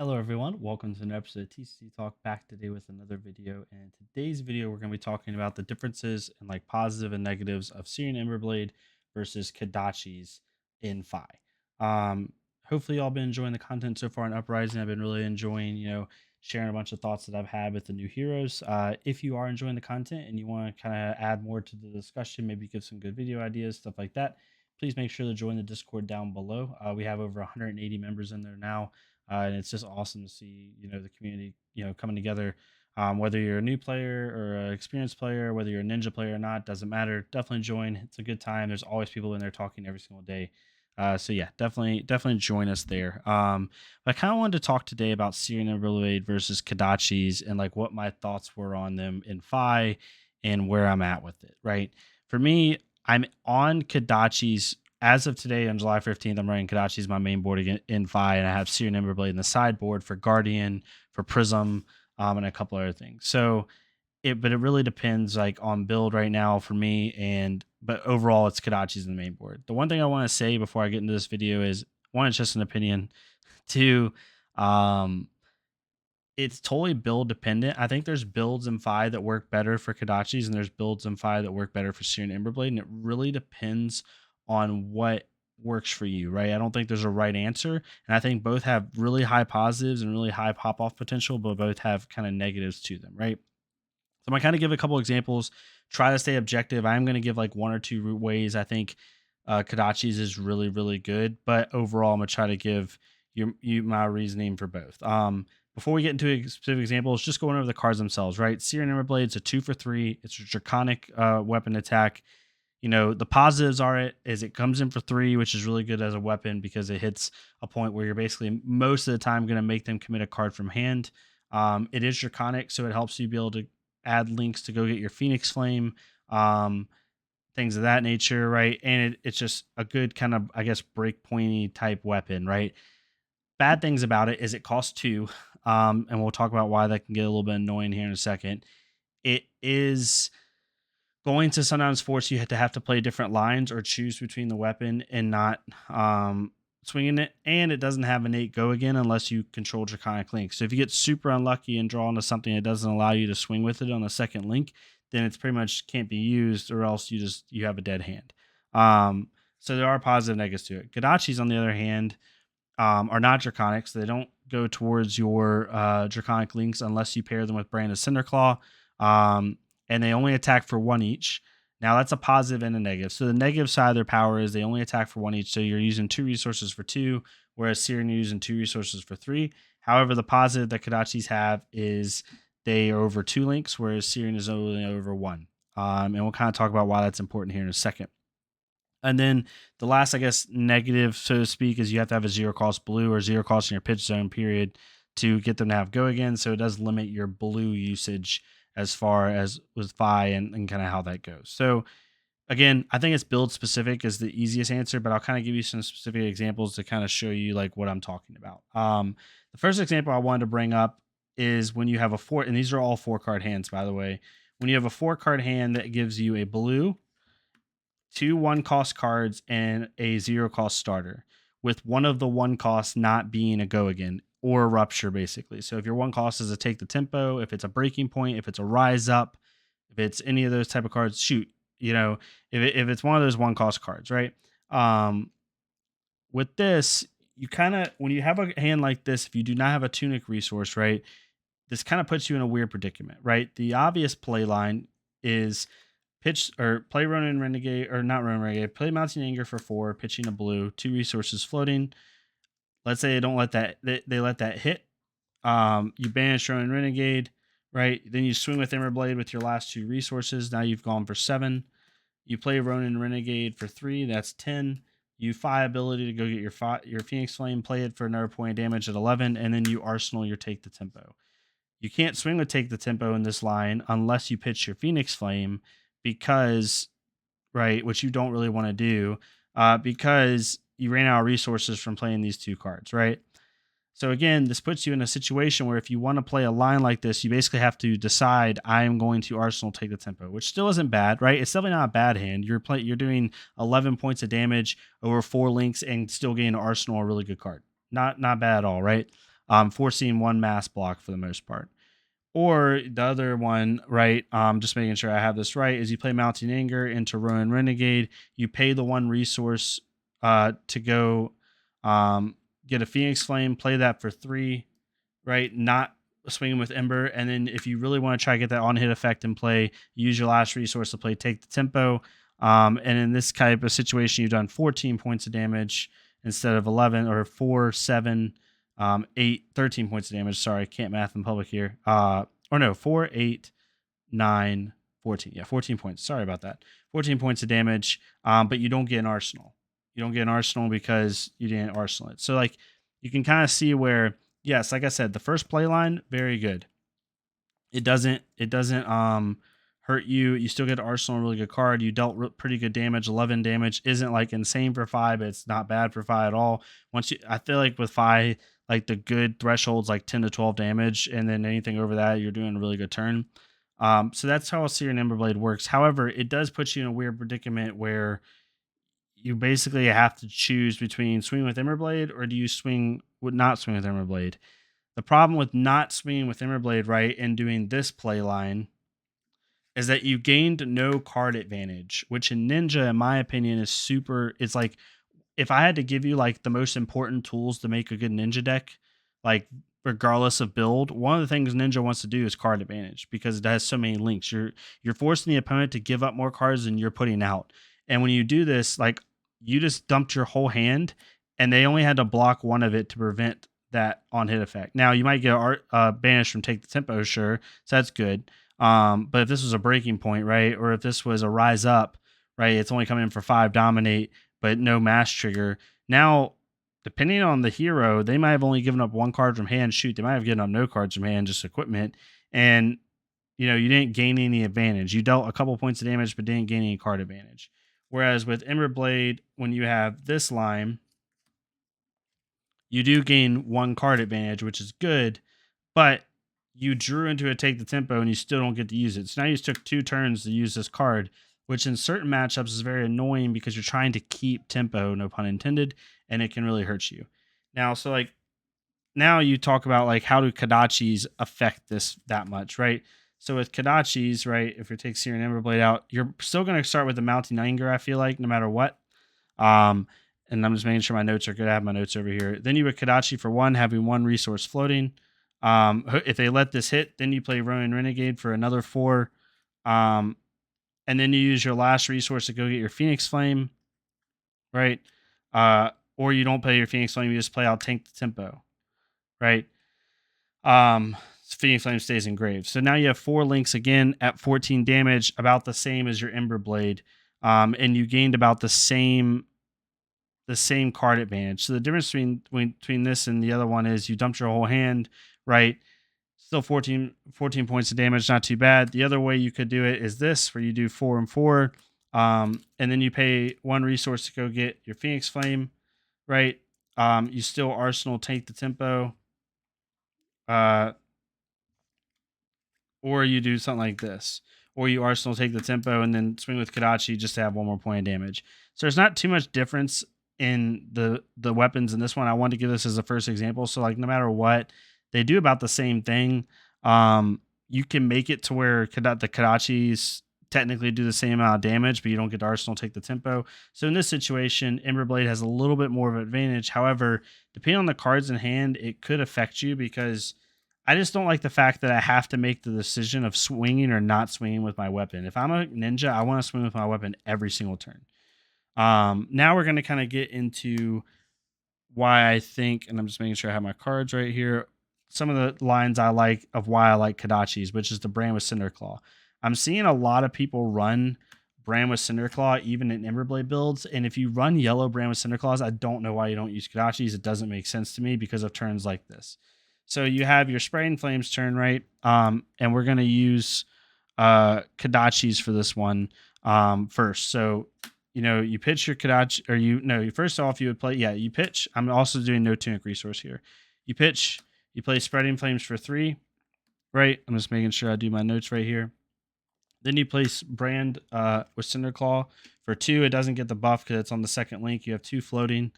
Hello everyone, welcome to an episode of TCG Talk, back today with another video. And today's video we're going to be talking about the differences and like positive and negatives of Syrian Emberblade versus Kodachis in Fi. Hopefully y'all been enjoying the content so far in Uprising. I've been really enjoying, sharing a bunch of thoughts that I've had with the new heroes. If you are enjoying the content and you want to kind of add more to the discussion, maybe give some good video ideas, stuff like that, please make sure to join the Discord down below. We have over 180 members in there now, and it's just awesome to see the community coming together. Whether you're a new player or an experienced player, whether you're a ninja player or not, doesn't matter. Definitely join. It's a good time. There's always people in there talking every single day. So yeah, definitely join us there. But I kind of wanted to talk today about Syrian Everblade versus Kodachis and like what my thoughts were on them in Fi and where I'm at with it. Right. For me, I'm on Kodachis as of today on July 15th. I'm running Kodachis as my main board in Fi, and I have Syrian Emberblade in the sideboard for Guardian, for Prism, and a couple other things. So but it really depends like on build right now for me, and but overall it's Kodachis in the main board. The one thing I want to say before I get into this video is, one, it's just an opinion. Two, um, it's totally build dependent. I think there's builds in Fi that work better for Kodachis, and there's builds in Fi that work better for Syrian Emberblade, and it really depends on what works for you, right? I don't think there's a right answer, and I think both have really high positives and really high pop off potential, but both have kind of negatives to them, right? So I'm gonna kind of give a couple examples, try to stay objective. I'm going to give like one or two ways I think Kodachis is really, really good, but overall I'm gonna try to give you my reasoning for both. Before we get into specific examples, just going over the cards themselves, right? Searing Everblade's a 2 for 3. It's a draconic weapon attack. The positives are it comes in for 3, which is really good as a weapon because it hits a point where you're basically most of the time going to make them commit a card from hand. It is draconic, so it helps you be able to add links to go get your Phoenix Flame, things of that nature, right? And it's just a good kind of, I guess, break pointy type weapon, right? Bad things about it is it costs 2, and we'll talk about why that can get a little bit annoying here in a second. It is going to sometimes force you to have to play different lines or choose between the weapon and not swinging it. And it doesn't have innate go again unless you control Draconic Link. So if you get super unlucky and draw into something that doesn't allow you to swing with it on the second link, then it's pretty much can't be used, or else you have a dead hand. So there are positive negatives to it. Kodachis, on the other hand, are not draconic, so they don't go towards your draconic links unless you pair them with Brand of Cinderclaw. And they only attack for 1 each. Now that's a positive and a negative. So the negative side of their power is they only attack for 1 each. So you're using 2 resources for 2, whereas Syrian you're using 2 resources for 3. However, the positive that Kodachis have is they are over 2 links, whereas Syrian is only over 1. And we'll kind of talk about why that's important here in a second. And then the last, I guess, negative, so to speak, is you have to have a 0 cost blue or 0 cost in your pitch zone period to get them to have go again. So it does limit your blue usage as far as with Fi and kind of how that goes. So again, I think it's build specific is the easiest answer, but I'll kind of give you some specific examples to kind of show you like what I'm talking about. The first example I wanted to bring up is when you have a 4, and these are all 4-card hands, by the way. When you have a 4-card hand that gives you a blue, 2 1-cost cards, and a 0-cost starter, with one of the 1 costs not being a go again or a rupture, basically. So if your 1 cost is a take the tempo, if it's a breaking point, if it's a rise up, if it's any of those type of cards, shoot, if it's one of those 1-cost cards, right? With this, you kind of, when you have a hand like this, if you do not have a tunic resource, right, this kind of puts you in a weird predicament, right? The obvious play line is pitch or play Ronin Renegade, or not Ronin Renegade, play Mounting Anger for 4, pitching a blue, 2 resources floating. Let's say they don't let that, they let that hit. You banish Ronin Renegade, right? Then you swing with Emberblade with your last 2 resources. Now you've gone for 7. You play Ronin Renegade for 3, that's 10. You Fi ability to go get your Phoenix Flame, play it for another point of damage at 11, and then you arsenal your Take the Tempo. You can't swing with Take the Tempo in this line unless you pitch your Phoenix Flame, because, right, which you don't really want to do, because you ran out of resources from playing these 2 cards, right? So again, this puts you in a situation where if you want to play a line like this, you basically have to decide, I am going to Arsenal Take the Tempo, which still isn't bad, right? It's definitely not a bad hand. You're doing 11 points of damage over 4 links and still getting Arsenal, a really good card. Not bad at all, right? forcing one mass block for the most part. Or the other one, right? Just making sure I have this right, is you play Mounting Anger into Rowan Renegade. You pay the one resource to go get a Phoenix Flame, play that for 3, right? Not swinging with Ember. And then if you really want to try to get that on hit effect and play, use your last resource to play Take the Tempo. And in this type of situation, you've done 14 points of damage instead of 11, or 4, 7, 8, 13 points of damage. Sorry, I can't math in public here. Or no, 4, 8, 9, 14. Yeah, 14 points. Sorry about that. 14 points of damage, but you don't get an arsenal. You don't get an arsenal because you didn't arsenal it. So like you can kind of see where, yes, like I said, the first play line, very good. It doesn't hurt you. You still get Arsenal, a really good card. You dealt pretty good damage. 11 damage isn't like insane for 5, but it's not bad for 5 at all. I feel like with 5, like the good threshold's like 10 to 12 damage, and then anything over that, you're doing a really good turn. So that's how Searing Emberblade works. However, it does put you in a weird predicament where you basically have to choose between swing with Emberblade or do you not swing with Emberblade. The problem with not swinging with Emberblade, right, and doing this play line is that you gained no card advantage, which in Ninja, in my opinion, is super. It's like if I had to give you like the most important tools to make a good Ninja deck, like regardless of build, one of the things Ninja wants to do is card advantage because it has so many links. You're forcing the opponent to give up more cards than you're putting out. And when you do this, like you just dumped your whole hand and they only had to block one of it to prevent that on hit effect. Now you might get banished from Take the Tempo, sure. So that's good. But if this was a breaking point, right? Or if this was a rise up, right? It's only coming in for 5 dominate, but no mass trigger. Now, depending on the hero, they might have only given up 1 card from hand. Shoot, they might have given up no cards from hand, just equipment. And, you know, you didn't gain any advantage. You dealt a couple points of damage, but didn't gain any card advantage. Whereas with Emberblade, when you have this line, you do gain 1 card advantage, which is good, but you drew into a Take the Tempo and you still don't get to use it. So now you took 2 turns to use this card, which in certain matchups is very annoying because you're trying to keep tempo, no pun intended, and it can really hurt you. Now, so like now you talk about like how do Kodachis affect this that much, right? So with Kodachis, right, if you take Searing Emberblade out, you're still going to start with the Mounting Anger, I feel like, no matter what. And I'm just making sure my notes are good. I have my notes over here. Then you would Kodachi for 1, having 1 resource floating. If they let this hit, then you play Ronin Renegade for another 4. And then you use your last resource to go get your Phoenix Flame, right? Or you don't play your Phoenix Flame, you just play out Tank the Tempo, right? Phoenix Flame stays in grave. So now you have 4 links again at 14 damage, about the same as your Emberblade. And you gained about the same card advantage. So the difference between this and the other one is you dumped your whole hand, right? Still 14 points of damage, not too bad. The other way you could do it is this, where you do 4 and 4, and then you pay 1 resource to go get your Phoenix Flame, right? You still Arsenal Take the Tempo, or you do something like this, or you Arsenal Take the Tempo and then swing with Kodachi just to have 1 more point of damage. So there's not too much difference in the weapons in this one. I wanted to give this as a first example. So like no matter what, they do about the same thing. You can make it to where the Kodachis technically do the same amount of damage, but you don't get Arsenal Take the Tempo. So in this situation, Emberblade has a little bit more of an advantage. However, depending on the cards in hand, it could affect you because I just don't like the fact that I have to make the decision of swinging or not swinging with my weapon. If I'm a ninja, I want to swing with my weapon every single turn. Now we're going to kind of get into why I think, and I'm just making sure I have my cards right here, some of the lines I like of why I like Kodachis, which is the brand with Cinderclaw. I'm seeing a lot of people run brand with Cinderclaw, even in Emberblade builds. And if you run yellow brand with Cinderclaws, I don't know why you don't use Kodachis. It doesn't make sense to me because of turns like this. So you have your Spraying Flames turn, right? And we're going to use Kodachis for this one first. So, you know, you pitch your Kodachi, or first off, you would play, you pitch. I'm also doing no tunic resource here. You pitch, you play Spreading Flames for 3, right? I'm just making sure I do my notes right here. Then you place Brand with Cinderclaw for 2. It doesn't get the buff because it's on the second link. You have 2 floating.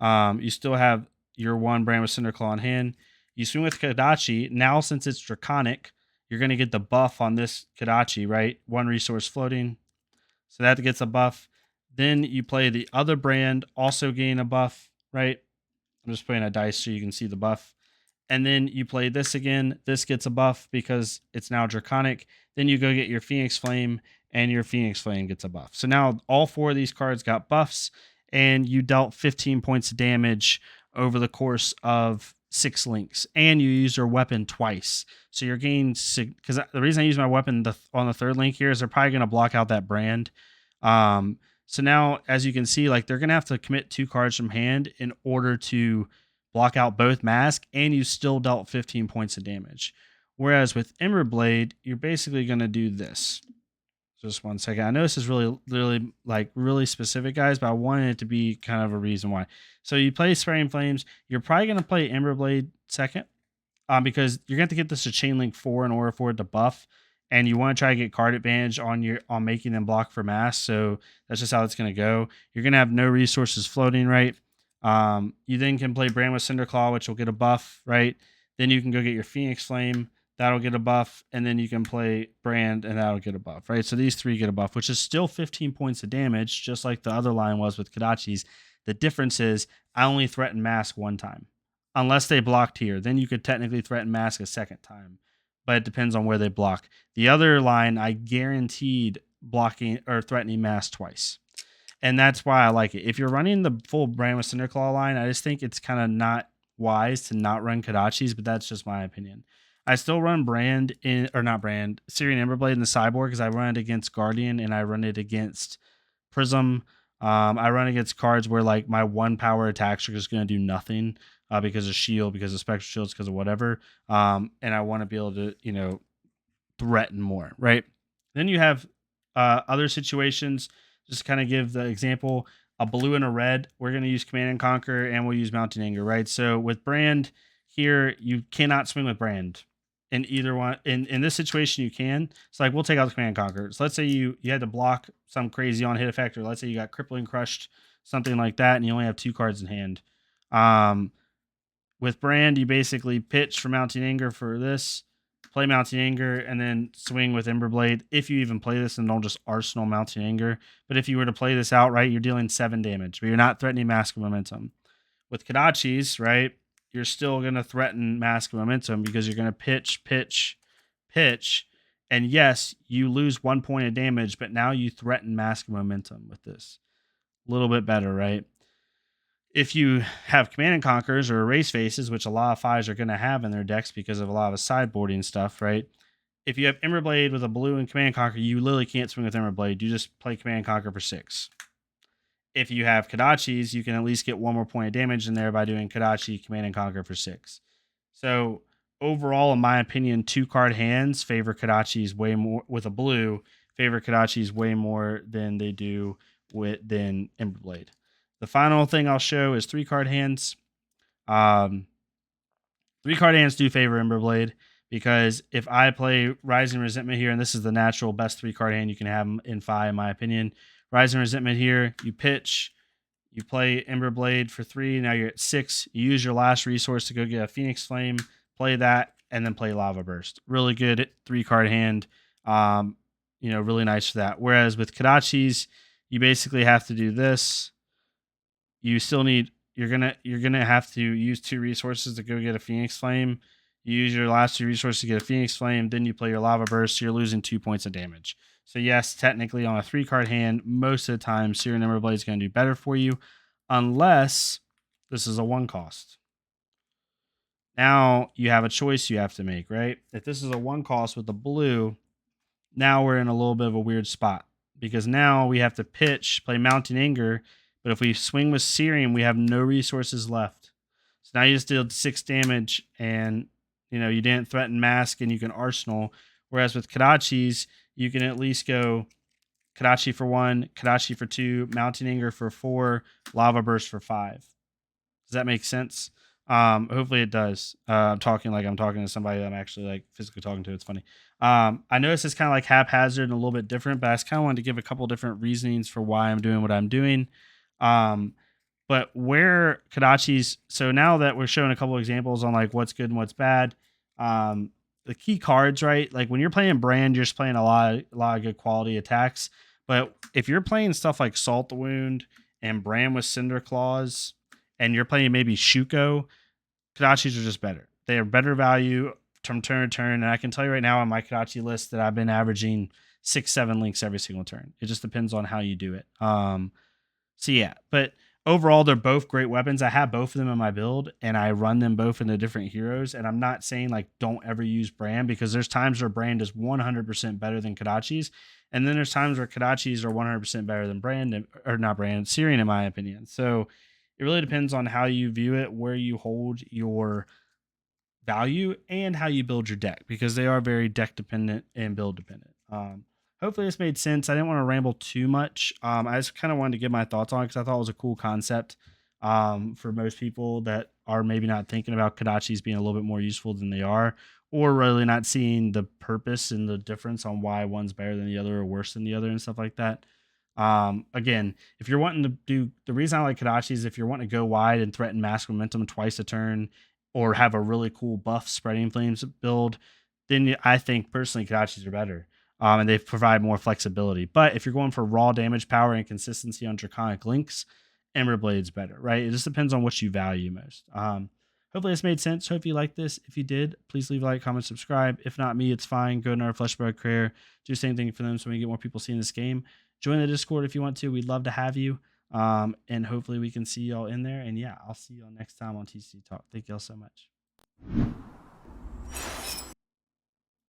You still have your 1 Brand with Cinderclaw in hand. You swing with Kodachi. Now, since it's Draconic, you're going to get the buff on this Kodachi, right? One resource floating. So that gets a buff. Then you play the other brand, also gain a buff, right? I'm just putting a dice so you can see the buff. And then you play this again. This gets a buff because it's now Draconic. Then you go get your Phoenix Flame, and your Phoenix Flame gets a buff. So now all 4 of these cards got buffs, and you dealt 15 points of damage over the course of 6 links. And you use your weapon twice. So you're gaining, because the reason I use my weapon on the 3rd link here is they're probably going to block out that brand. So now, as you can see, like they're going to have to commit 2 cards from hand in order to block out both mask, and you still dealt 15 points of damage. Whereas with Emberblade, you're basically going to do this. Just one second. I know this is really specific, guys, but I wanted it to be kind of a reason why. So you play Spraying Flames. You're probably going to play Emberblade second, because you're going to get this to Chain Link 4 in order for it to buff, and you want to try to get card advantage on making them block for mass. So that's just how it's going to go. You're going to have no resources floating, right? You then can play Brand with Cinderclaw, which will get a buff, right? Then you can go get your Phoenix Flame, that'll get a buff, and then you can play Brand, and that'll get a buff, right? So these 3 get a buff, which is still 15 points of damage, just like the other line was with Kodachis. The difference is I only threaten Mask 1 time, unless they blocked here. Then you could technically threaten Mask a 2nd time, but it depends on where they block. The other line, I guaranteed blocking or threatening Mask twice. And that's why I like it. If you're running the full Brand with Cinderclaw line, I just think it's kind of not wise to not run Kodachis, but that's just my opinion. I still run Syrian Emberblade in the sideboard because I run it against Guardian and I run it against Prism. I run against cards where like my 1 power attacks are just going to do nothing because of shield, because of spectral shields, because of whatever. And I want to be able to, threaten more, right? Then you have other situations. Just kind of give the example, a blue and a red, we're going to use Command and Conquer, and we'll use Mounting Anger, right? So with Brand here, you cannot swing with Brand in either one. In this situation, you can. It's like, we'll take out the Command and Conquer. So let's say you had to block some crazy on hit effect, or let's say you got Crippling Crushed, something like that, and you only have 2 cards in hand. With Brand, you basically pitch for Mounting Anger for this, play Mounting Anger, and then swing with Emberblade. If you even play this, and don't just arsenal Mounting Anger. But if you were to play this outright, you're dealing 7 damage, but you're not threatening Mask of Momentum. With Kodachis, right, you're still going to threaten Mask of Momentum because you're going to pitch. And yes, you lose 1 point of damage, but now you threaten Mask of Momentum with this. A little bit better, right? If you have Command and Conquers or Erase Faces, which a lot of 5s are going to have in their decks because of a lot of sideboarding stuff, right? If you have Emberblade with a blue and Command and Conquer, you literally can't swing with Emberblade. You just play Command and Conquer for 6. If you have Kodachis, you can at least get 1 more point of damage in there by doing Kodachi, Command and Conquer for 6. So overall, in my opinion, 2-card hands favor Kodachis way more with a blue, favor Kodachis way more than they do than Emberblade. The final thing I'll show is 3-card hands. 3-card hands do favor Emberblade because if I play Rising Resentment here, and this is the natural best 3-card hand you can have in 5, in my opinion. Rising Resentment here, you pitch, you play Emberblade for 3, now you're at 6. You use your last resource to go get a Phoenix Flame, play that, and then play Lava Burst. Really good 3-card hand. Really nice for that. Whereas with Kodachis, you basically have to do this. You still need, you're gonna have to use 2 resources to go get a Phoenix Flame. You use your last 2 resources to get a Phoenix Flame, then you play your Lava Burst, so you're losing 2 points of damage. So yes, technically on a 3-card hand, most of the time Syrian Emberblade is going to do better for you, unless this is a 1 cost. Now you have a choice you have to make, right? If this is a 1 cost with the blue, now we're in a little bit of a weird spot because now we have to pitch, play Mounting Anger. But if we swing with Syrian, we have no resources left. So now you just did 6 damage and, you didn't threaten Mask and you can Arsenal. Whereas with Kodachis, you can at least go Kodachi for 1, Kodachi for 2, Mounting Anger for 4, Lava Burst for 5. Does that make sense? Hopefully it does. I'm talking to somebody that I'm actually physically talking to. It's funny. I know this is kind of like haphazard and a little bit different, but I just kind of wanted to give a couple different reasonings for why I'm doing what I'm doing. But where Kodachis, so now that we're showing a couple examples on like what's good and what's bad, the key cards, right? Like when you're playing Brand, you're just playing a lot of good quality attacks. But if you're playing stuff like Salt the Wound and Brand with Cinder Claws, and you're playing maybe Shuko, Kodachis are just better. They are better value from turn to turn. And I can tell you right now on my Kodachi list that I've been averaging 6, 7 links every single turn. It just depends on how you do it. So yeah, but overall, they're both great weapons. I have both of them in my build, and I run them both into different heroes. And I'm not saying like don't ever use Brand, because there's times where Brand is 100% better than Kodachis, and then there's times where Kodachis are 100% better than Brand, or not Brand, Syrian, in my opinion. So it really depends on how you view it, where you hold your value, and how you build your deck, because they are very deck dependent and build dependent. Hopefully this made sense. I didn't want to ramble too much. I just kind of wanted to give my thoughts on it because I thought it was a cool concept for most people that are maybe not thinking about Kodachis being a little bit more useful than they are, or really not seeing the purpose and the difference on why one's better than the other or worse than the other and stuff like that. Again, if you're wanting to do, the reason I like Kodachis is if you're wanting to go wide and threaten mass momentum twice a turn, or have a really cool buff spreading flames build, then I think personally Kodachis are better. And they provide more flexibility. But if you're going for raw damage, power, and consistency on Draconic Links, Emberblade's better, right? It just depends on what you value most. Hopefully this made sense. Hope you liked this. If you did, please leave a like, comment, subscribe. If not me, it's fine. Go to our Fleshbug career. Do the same thing for them so we can get more people seeing this game. Join the Discord if you want to. We'd love to have you. And hopefully we can see y'all in there. And yeah, I'll see y'all next time on TCG Talk. Thank y'all so much.